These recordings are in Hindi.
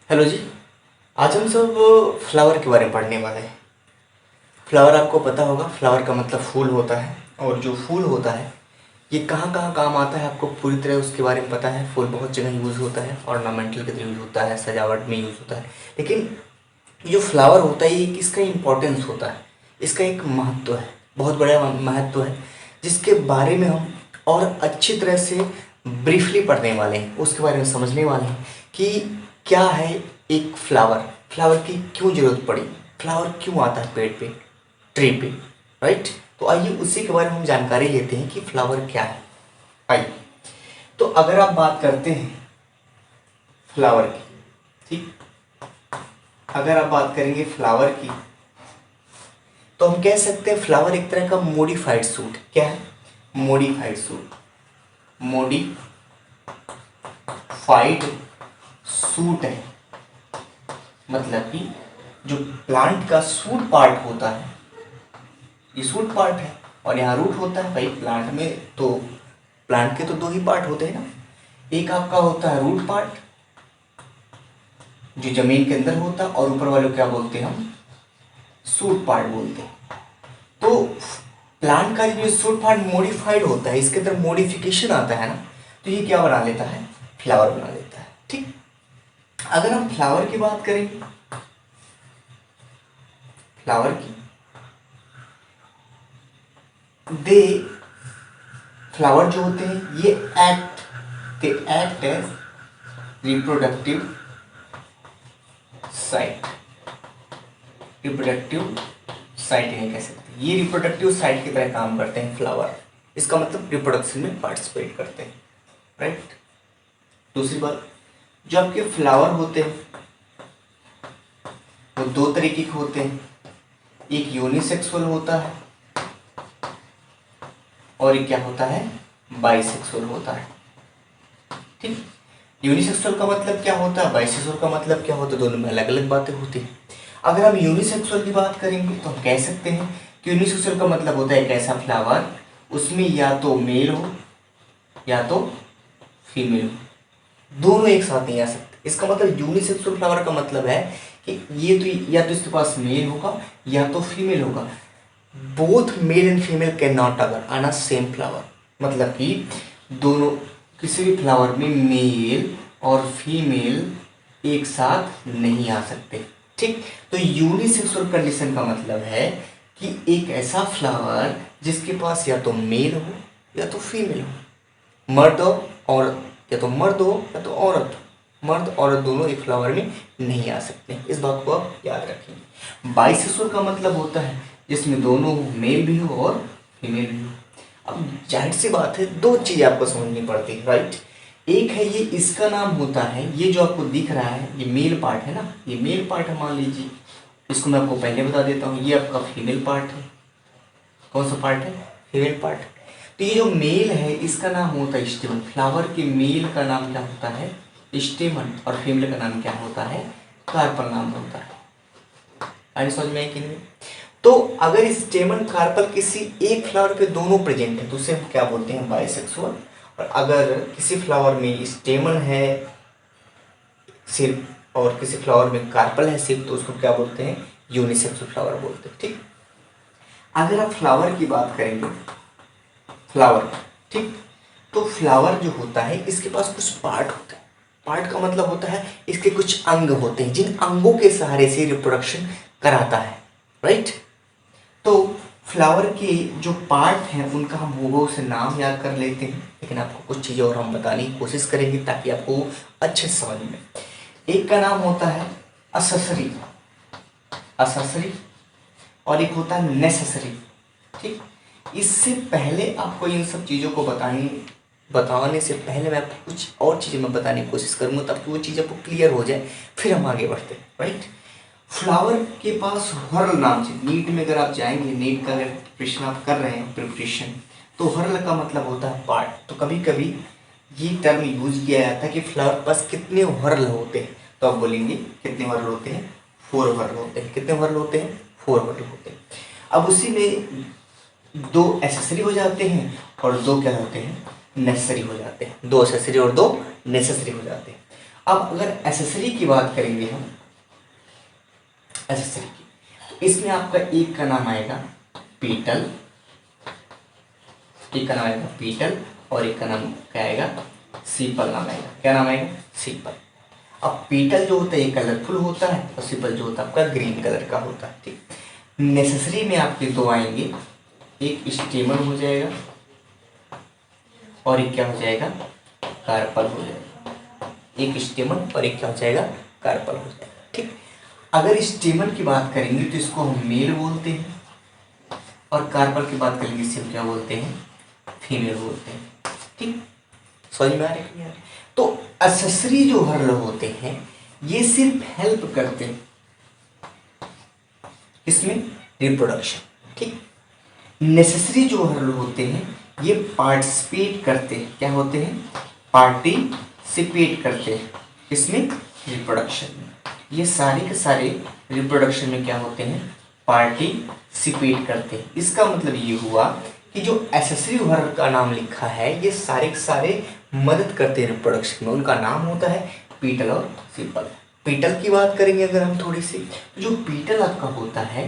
हेलो जी। आज हम सब फ्लावर के बारे में पढ़ने वाले हैं। फ्लावर आपको पता होगा, फ्लावर का मतलब फूल होता है। और जो फूल होता है ये कहाँ कहाँ काम आता है आपको पूरी तरह उसके बारे में पता है। फूल बहुत जगह यूज़ होता है, ऑर्नामेंटल के लिए यूज़ होता है, सजावट में यूज़ होता है। लेकिन ये जो फ्लावर होता है ये किसका इम्पोर्टेंस होता है, इसका एक महत्व है, बहुत बड़ा महत्व है, जिसके बारे में हम और अच्छी तरह से ब्रीफली पढ़ने वाले हैं, उसके बारे में समझने वाले हैं कि क्या है एक फ्लावर, फ्लावर की क्यों ज़रूरत पड़ी, फ्लावर क्यों आता है पेड़ पे, ट्री पे, राइट। तो आइए उसी के बारे में हम जानकारी लेते हैं कि फ्लावर क्या है। आइए, तो अगर आप बात करते हैं फ्लावर की, ठीक, अगर आप बात करेंगे फ्लावर की तो हम कह सकते हैं फ्लावर एक तरह का मॉडिफाइड सूट। क्या है? Modified suit. मॉडिफाइड सूट है, मतलब कि जो प्लांट का सूट पार्ट होता है, ये सूट पार्ट है, और यहाँ रूट होता है। भाई प्लांट में तो प्लांट के तो दो ही पार्ट होते हैं ना, एक आपका होता है रूट पार्ट जो जमीन के अंदर होता है, और ऊपर वाले को क्या बोलते हैं हम? सूट पार्ट बोलते हैं। तो प्लांट का जो सूट पार्ट मॉडिफाइड होता है, इसके अंदर मॉडिफिकेशन आता है ना, तो ये क्या बना लेता है? फ्लावर बना लेता है। ठीक, अगर हम फ्लावर की बात करेंगे, फ्लावर की, दे फ्लावर जो होते हैं ये they act as reproductive site. Reproductive site नहीं कह सकते, ये रिप्रोडक्टिव साइट की तरह काम करते हैं फ्लावर। इसका मतलब रिप्रोडक्शन में पार्टिसिपेट करते हैं, राइट। दूसरी बात, जो आपके फ्लावर होते हैं वो दो तरीके के होते हैं, एक यूनिसेक्सुअल होता है और एक क्या होता है? बाइसेक्सुअल होता है। ठीक, यूनिसेक्सुअल का मतलब क्या होता है, बाइसेक्सुअल का मतलब क्या होता है, दोनों में अलग अलग बातें होती हैं। अगर हम यूनिसेक्सुअल की बात करेंगे तो हम कह सकते हैं कि यूनिसेक्सुअल का मतलब होता है एक ऐसा फ्लावर उसमें या तो मेल हो या तो फीमेल हो, दोनों एक साथ नहीं आ सकते। इसका मतलब यूनिसेक्सुअल फ्लावर का मतलब है कि ये तो या तो इसके पास मेल होगा या तो फीमेल होगा। Both male and female can not अगर आना सेम फ्लावर, मतलब कि दोनों किसी भी फ्लावर में मेल और फीमेल एक साथ नहीं आ सकते। ठीक, तो यूनिसेक्सुअल कंडीशन का मतलब है कि एक ऐसा फ्लावर जिसके पास या तो मेल हो या तो फीमेल हो, मर्द और या तो मर्द हो या तो औरत हो, मर्द औरत दोनों एक फ्लावर में नहीं आ सकते। इस बात को आप याद रखेंगे। बाइसेक्सुअल का मतलब होता है जिसमें दोनों मेल भी हो और फीमेल भी हो। अब जाहिर सी बात है दो चीज़ आपको समझनी पड़ती है, राइट। एक है ये, इसका नाम होता है, ये जो आपको दिख रहा है ये मेल पार्ट है ना, ये मेल पार्ट है मान लीजिए। इसको मैं आपको पहले बता देता हूँ, ये आपका फीमेल पार्ट है। कौन सा पार्ट है? Female part. तो ये जो मेल है इसका नाम होता है स्टेमन। फ्लावर के मेल का नाम क्या होता है? स्टेमन। और फीमेल का नाम क्या होता है? कार्पल नाम होता है। आगे समझ में आई कि नहीं? तो अगर स्टेमन कार्पल किसी एक फ्लावर पे दोनों प्रेजेंट है तो उसे हम क्या बोलते हैं? बाइसेक्सुअल। और अगर किसी फ्लावर में स्टेमन है सिर्फ और किसी फ्लावर में कार्पल है सिर्फ, तो उसको क्या बोलते हैं? यूनिसेक्सुअल फ्लावर बोलते हैं। ठीक, अगर आप फ्लावर की बात करेंगे, फ्लावर, ठीक, तो फ्लावर जो होता है इसके पास कुछ पार्ट होता है। पार्ट का मतलब होता है इसके कुछ अंग होते हैं, जिन अंगों के सहारे से रिप्रोडक्शन कराता है, राइट। तो फ्लावर के जो पार्ट हैं उनका हम वो से नाम याद कर लेते हैं, लेकिन आपको कुछ चीज़ें और हम बताने की कोशिश करेंगे ताकि आपको अच्छे से समझ में। एक का नाम होता है असेसरी, असेसरी, और एक होता है नेसेसरी। ठीक, इससे पहले आपको इन सब चीज़ों को बताने से पहले मैं आपको कुछ और चीज़ें मैं बताने की कोशिश करूँगा ताकि वो चीज़ आपको क्लियर हो जाए, फिर हम आगे बढ़ते हैं, राइट। फ्लावर के पास हर्ल नाम से, नीट में अगर आप जाएंगे, नीट का अगर प्रश्न आप कर रहे हैं प्रिपरेशन, तो हर्ल का मतलब होता है पार्ट। तो कभी कभी ये टर्म यूज किया जाता है कि फ्लावर के पास कितने हर्ल होते हैं, तो आप बोलेंगे कितने हर्ल होते हैं? 4 हर्ल होते हैं। कितने हर्ल होते हैं? 4 हर्ल होते हैं। अब उसी में 2 एसेसरी हो जाते हैं और 2 क्या होते हैं? नेसेसरी हो जाते हैं। 2 एसेसरी और 2 नेसेसरी हो जाते हैं। अब अगर एसेसरी की बात करेंगे हम, एसेसरी की, तो इसमें आपका एक का नाम आएगा पीटल, एक का नाम आएगा पीटल और एक का नाम क्या आएगा, सीपल नाम आएगा। क्या नाम आएगा, सीपल। अब पीटल जो होता है ये कलरफुल होता है और सीपल जो होता है आपका ग्रीन कलर का होता है। ठीक, नेसेसरी में आपके दो आएंगे, एक स्टेमन हो जाएगा और एक क्या हो जाएगा, कार्पल हो जाएगा। एक स्टेमन और एक क्या हो जाएगा, कार्पल हो जाएगा। ठीक, अगर स्टेमन की बात करेंगे तो इसको हम मेल बोलते हैं और कार्पल की बात करेंगे इसे हम क्या बोलते हैं, फीमेल बोलते हैं। ठीक, समझ में आ रहा है कि नहीं? तो एक्सेसरी जो हर्ल होते हैं ये सिर्फ हेल्प करते हैं इसमें, रिप्रोडक्शन। ठीक, नेसेसरी जो हर्ल होते हैं ये पार्टिसिपेट करते हैं, क्या होते हैं, पार्टिसिपेट करते हैं इसमें, रिप्रोडक्शन में। ये सारे के सारे रिप्रोडक्शन में क्या होते हैं, पार्टिसिपेट करते हैं। इसका मतलब ये हुआ कि जो एसेसरी वर्ग का नाम लिखा है ये सारे के सारे मदद करते हैं रिप्रोडक्शन में, उनका नाम होता है पीटल और सीपल। पीटल की बात करेंगे अगर हम थोड़ी सी, जो पीटल आपका होता है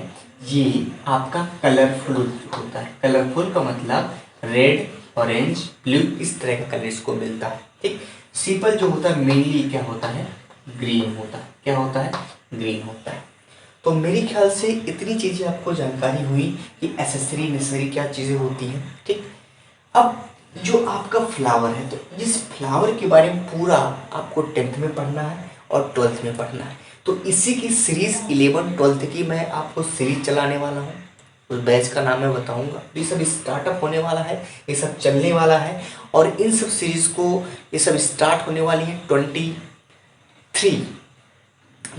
ये आपका कलरफुल होता है। कलरफुल का मतलब रेड, ऑरेंज, ब्लू, इस तरह का कलर इसको मिलता है। ठीक, सीपल जो होता है मेनली क्या होता है, ग्रीन होता है। क्या होता है, ग्रीन होता है। तो मेरे ख्याल से इतनी चीज़ें आपको जानकारी हुई कि एसेसरी नेसेसरी क्या चीज़ें होती हैं। ठीक, अब जो आपका फ्लावर है तो इस फ्लावर के बारे में पूरा आपको 10th में पढ़ना है और 12th में पढ़ना है। तो इसी की सीरीज़ 11 12th की मैं आपको सीरीज चलाने वाला हूँ, उस बैच का नाम मैं बताऊंगा। ये सब स्टार्टअप होने वाला है, ये सब चलने वाला है और इन सब सीरीज़ को ये सब स्टार्ट होने वाली है 23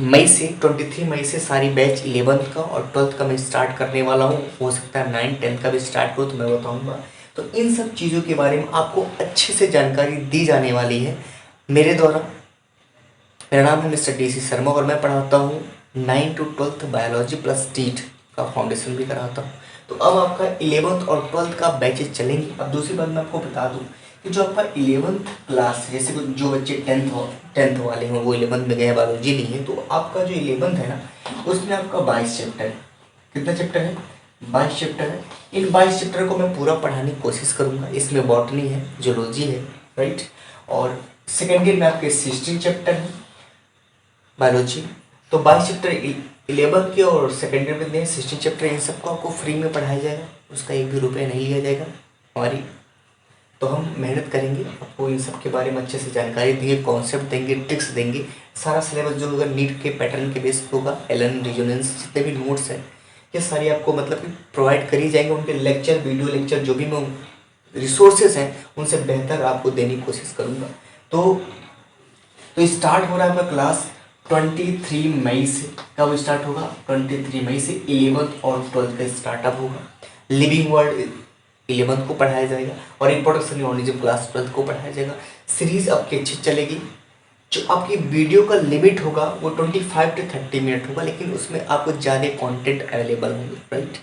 मई से। 23 मई से सारी बैच 11th का और 12th का मैं स्टार्ट करने वाला हूँ। हो सकता है 9 10th का भी स्टार्ट हो तो मैं बताऊँगा। तो इन सब चीज़ों के बारे में आपको अच्छे से जानकारी दी जाने वाली है मेरे द्वारा। मेरा नाम है मिस्टर DC शर्मा और मैं पढ़ाता हूँ 9 to 12th biology plus tit का फाउंडेशन भी कराता हूँ। तो अब आपका 11th और 12th का बैचेज चलेंगे। अब दूसरी बात मैं आपको बता दूँ कि जो आपका 11th क्लास, जैसे जो बच्चे 10th वाले हैं वो 11th में गए, बायोलॉजी नहीं है, तो आपका जो 11th है ना उसमें आपका 22 चैप्टर है। कितना चैप्टर है, 22 चैप्टर है। इन 22 चैप्टर को मैं पूरा पढ़ाने की कोशिश करूँगा। इसमें बॉटनी है, जूलॉजी है, राइट, और सेकेंड ईयर में आपके 16 चैप्टर है बायोलॉजी। तो 22 चैप्टर 11th के और सेकेंड ईयर में 16 चैप्टर, इन सबको आपको फ्री में पढ़ाया जाएगा, उसका एक भी रुपया नहीं लिया जाएगा हमारी। तो हम मेहनत करेंगे, आपको इन सब के बारे में अच्छे से जानकारी देंगे, कॉन्सेप्ट देंगे, ट्रिक्स देंगे। सारा सिलेबस जो होगा नीट के पैटर्न के बेस पे होगा। एलन रेजोनेंस जितने भी नोट्स हैं ये सारी आपको मतलब कि प्रोवाइड करी जाएंगे। उनके लेक्चर, वीडियो लेक्चर, जो भी मैं रिसोर्सेज हैं उनसे बेहतर आपको देने की कोशिश करूँगा। तो स्टार्ट हो रहा है आपका क्लास 23 मई से। कब स्टार्ट होगा, 23 मई से 11th और 12th का स्टार्टअप होगा। लिविंग वर्ड 11th को पढ़ाया जाएगा और इंट्रोडक्शन नॉलेज क्लास 12th को पढ़ाया जाएगा। सीरीज आपकी अच्छी चलेगी। जो आपकी वीडियो का लिमिट होगा वो 25 to 30 मिनट होगा, लेकिन उसमें आपको ज़्यादा कंटेंट अवेलेबल होंगे, राइट।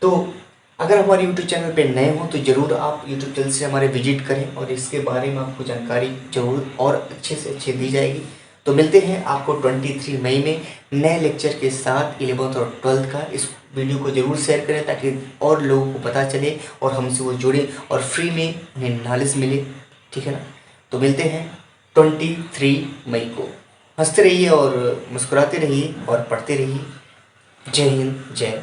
तो अगर हमारे यूट्यूब चैनल पे नए हो तो ज़रूर आप यूट्यूब चैनल से हमारे विजिट करें और इसके बारे में आपको जानकारी जरूर और अच्छे से अच्छी दी जाएगी। तो मिलते हैं आपको 23 मई में नए लेक्चर के साथ 11th और 12th का। इस वीडियो को ज़रूर शेयर करें ताकि और लोगों को पता चले और हमसे वो जुड़े और फ्री में उन्हें नॉलेज मिले, ठीक है ना। तो मिलते हैं 23 मई को। हंसते रहिए और मुस्कुराते रहिए और पढ़ते रहिए। जय हिंद, जय